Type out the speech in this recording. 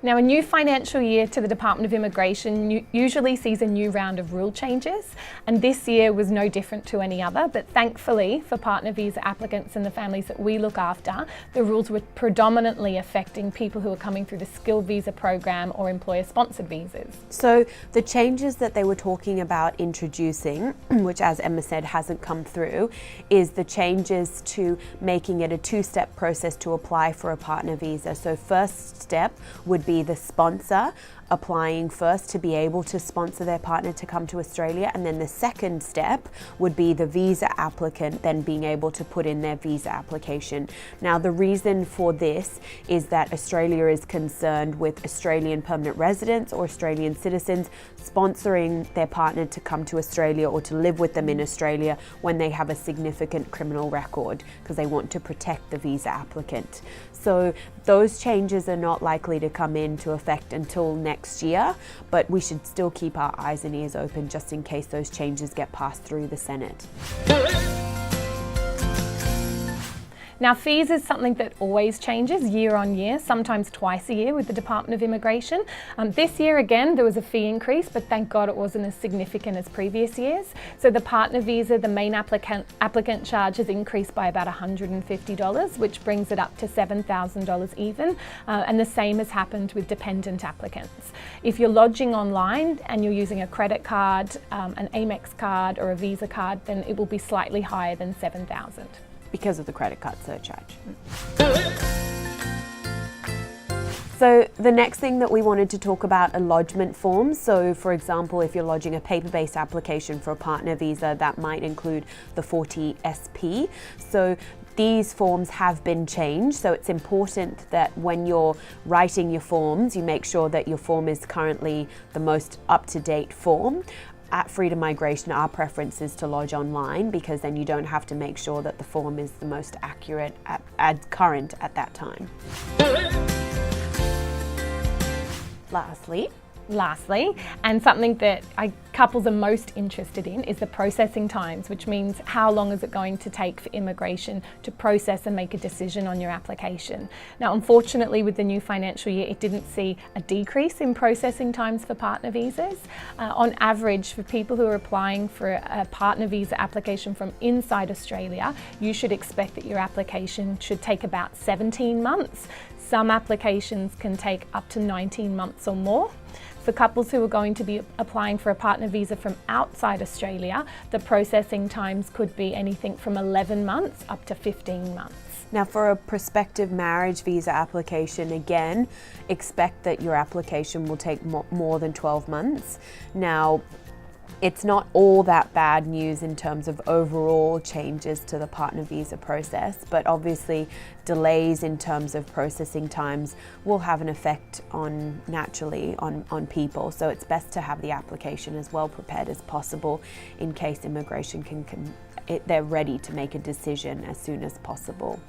Now, a new financial year to the Department of Immigration usually sees a new round of rule changes, and this year was no different to any other, but thankfully for partner visa applicants and the families that we look after, the rules were predominantly affecting people who are coming through the skilled visa program or employer-sponsored visas. So the changes that they were talking about introducing, which as Emma said hasn't come through, is the changes to making it a two-step process to apply for a partner visa. So first step would be the sponsor applying first to be able to sponsor their partner to come to Australia, and then the second step would be the visa applicant then being able to put in their visa application. Now the reason for this is that Australia is concerned with Australian permanent residents or Australian citizens sponsoring their partner to come to Australia or to live with them in Australia when they have a significant criminal record, because they want to protect the visa applicant. So those changes are not likely to come into effect until next year, but we should still keep our eyes and ears open just in case those changes get passed through the Senate. Now, fees is something that always changes year on year, sometimes twice a year with the Department of Immigration. This year, again, there was a fee increase, but thank God it wasn't as significant as previous years. So the partner visa, the main applicant charge has increased by about $150, which brings it up to $7,000 even. And the same has happened with dependent applicants. If you're lodging online and you're using a credit card, an Amex card or a Visa card, then it will be slightly higher than $7,000. Because of the credit card surcharge. So the next thing that we wanted to talk about are lodgement forms. So for example, if you're lodging a paper-based application for a partner visa, that might include the 40SP. So these forms have been changed, so it's important that when you're writing your forms, you make sure that your form is currently the most up-to-date form. At Freedom Migration, our preference is to lodge online, because then you don't have to make sure that the form is the most accurate current at that time. Lastly, and something that couples are most interested in is the processing times, which means how long is it going to take for immigration to process and make a decision on your application. Now, unfortunately, with the new financial year, it didn't see a decrease in processing times for partner visas. On average, for people who are applying for a partner visa application from inside Australia, you should expect that your application should take about 17 months. Some applications can take up to 19 months or more. For couples who are going to be applying for a partner visa from outside Australia, the processing times could be anything from 11 months up to 15 months. Now for a prospective marriage visa application, again, expect that your application will take more than 12 months. Now, it's not all that bad news in terms of overall changes to the partner visa process, but obviously delays in terms of processing times will have an effect naturally on people. So it's best to have the application as well prepared as possible in case immigration they're ready to make a decision as soon as possible.